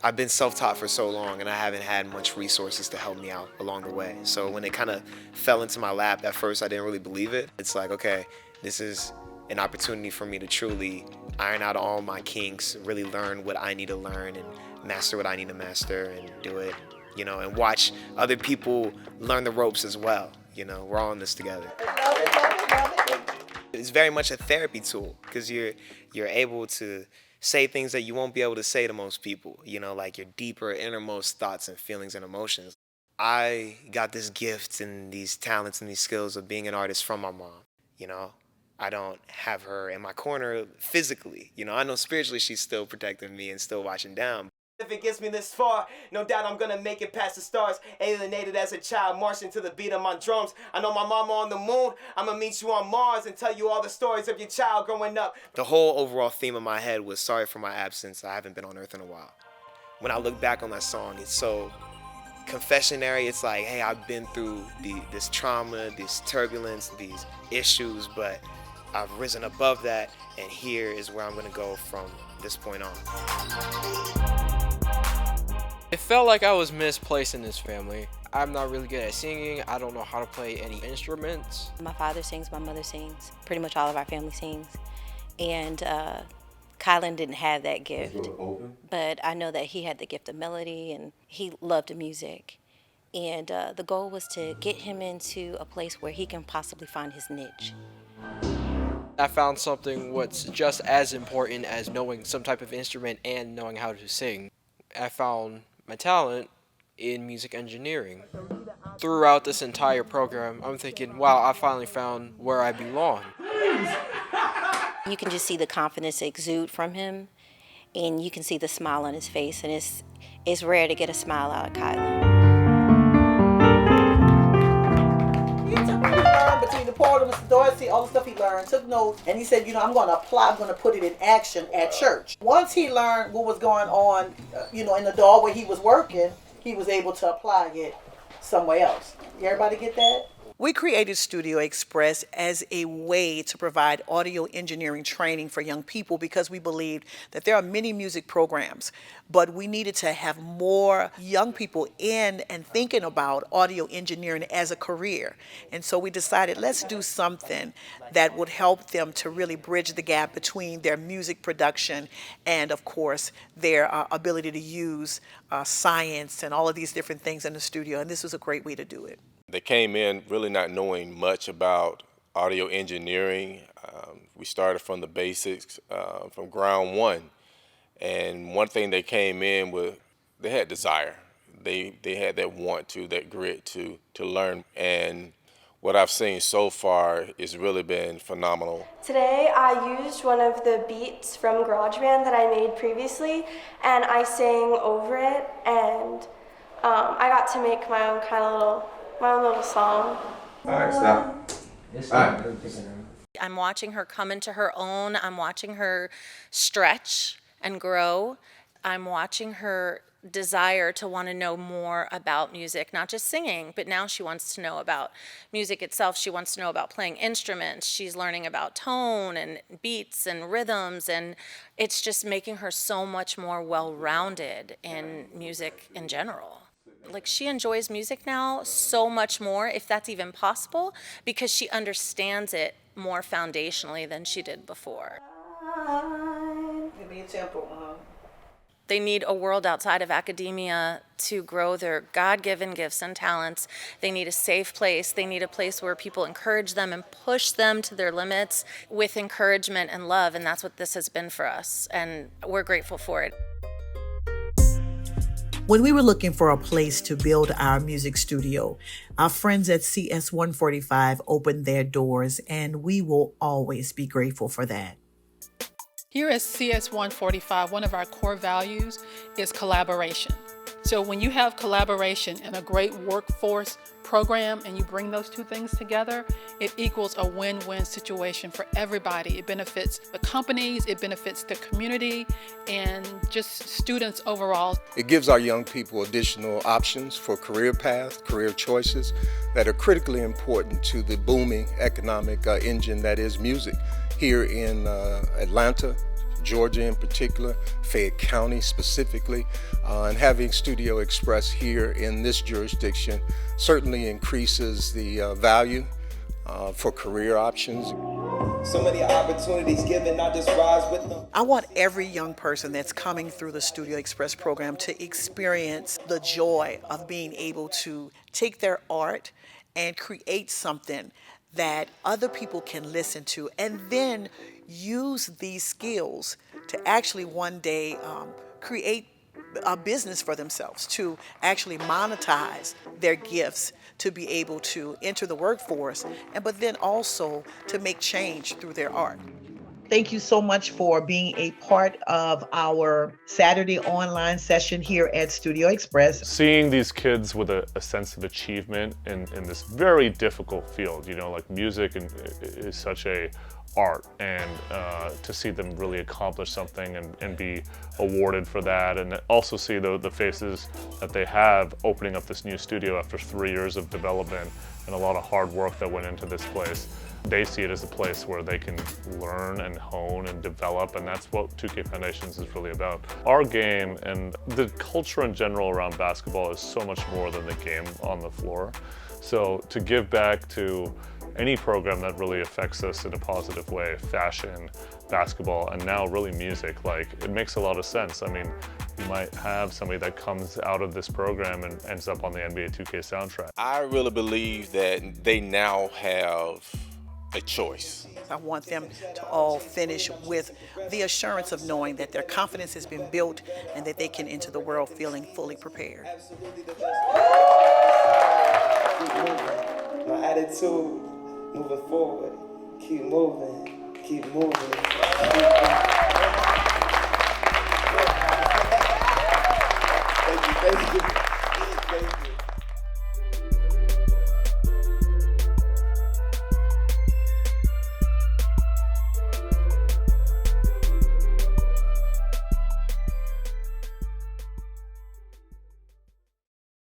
I've been self-taught for so long and I haven't had much resources to help me out along the way. So when it kind of fell into my lap, at first I didn't really believe it. It's like, okay, this is an opportunity for me to truly iron out all my kinks, really learn what I need to learn and master what I need to master and do it, and watch other people learn the ropes as well. We're all in this together. It's very much a therapy tool because you're able to say things that you won't be able to say to most people, like your deeper innermost thoughts and feelings and emotions. I got this gift and these talents and these skills of being an artist from my mom. I don't have her in my corner physically. I know spiritually she's still protecting me and still watching down. If it gets me this far, no doubt I'm gonna make it past the stars. Alienated as a child, marching to the beat of my drums. I know my mama on the moon. I'ma meet you on Mars and tell you all the stories of your child growing up. The whole overall theme of my head was sorry for my absence. I haven't been on earth in a while. When I look back on that song, it's so confessionary. It's like, hey, I've been through this trauma, this turbulence, these issues, but I've risen above that, and here is where I'm gonna go from this point on. It felt like I was misplaced in this family. I'm not really good at singing. I don't know how to play any instruments. My father sings, my mother sings. Pretty much all of our family sings. And Kylan didn't have that gift. But I know that he had the gift of melody and he loved music. And the goal was to get him into a place where he can possibly find his niche. I found something what's just as important as knowing some type of instrument and knowing how to sing. I found my talent in music engineering. Throughout this entire program, I'm thinking, wow, I finally found where I belong. You can just see the confidence exude from him, and you can see the smile on his face, and it's rare to get a smile out of Kylan. Between the Porter, Mr. Dorsey, all the stuff he learned, took notes, and he said, I'm going to put it in action at church. Once he learned what was going on, in the door where he was working, he was able to apply it somewhere else. Everybody get that? We created Studio Express as a way to provide audio engineering training for young people because we believed that there are many music programs, but we needed to have more young people in and thinking about audio engineering as a career. And so we decided, let's do something that would help them to really bridge the gap between their music production and, of course, their ability to use science and all of these different things in the studio. And this was a great way to do it. They came in really not knowing much about audio engineering. We started from the basics, from ground one. And one thing they came in with, they had desire. They had that want to, that grit to learn. And what I've seen so far has really been phenomenal. Today I used one of the beats from GarageBand that I made previously, and I sang over it, and I got to make my own little song. All right, stop. All right. I'm watching her come into her own. I'm watching her stretch and grow. I'm watching her desire to want to know more about music, not just singing, but now she wants to know about music itself. She wants to know about playing instruments. She's learning about tone and beats and rhythms, and it's just making her so much more well-rounded in music in general. Like, she enjoys music now so much more, if that's even possible, because she understands it more foundationally than she did before. Give me a tempo, They need a world outside of academia to grow their God-given gifts and talents. They need a safe place. They need a place where people encourage them and push them to their limits with encouragement and love, and that's what this has been for us, and we're grateful for it. When we were looking for a place to build our music studio, our friends at CS 145 opened their doors, and we will always be grateful for that. Here at CS 145, one of our core values is collaboration. So when you have collaboration and a great workforce program and you bring those two things together, it equals a win-win situation for everybody. It benefits the companies, it benefits the community, and just students overall. It gives our young people additional options for career paths, career choices that are critically important to the booming economic engine that is music here in Atlanta, Georgia in particular, Fayette County specifically, and having Studio Express here in this jurisdiction certainly increases the value for career options. So many opportunities given, I just rise with them. I want every young person that's coming through the Studio Express program to experience the joy of being able to take their art and create something that other people can listen to, and then use these skills to actually one day create a business for themselves, to actually monetize their gifts, to be able to enter the workforce, but then also to make change through their art. Thank you so much for being a part of our Saturday online session here at Studio Express. Seeing these kids with a sense of achievement in this very difficult field, like music is such a art, and to see them really accomplish something and be awarded for that, and also see the faces that they have opening up this new studio after 3 years of development and a lot of hard work that went into this place. They see it as a place where they can learn and hone and develop, and that's what 2K Foundations is really about. Our game and the culture in general around basketball is so much more than the game on the floor. So to give back to any program that really affects us in a positive way, fashion, basketball, and now really music, it makes a lot of sense. I mean, you might have somebody that comes out of this program and ends up on the NBA 2K soundtrack. I really believe that they now have a choice. I want them to all finish with the assurance of knowing that their confidence has been built and that they can enter the world feeling fully prepared. My attitude moving forward, keep moving, keep moving.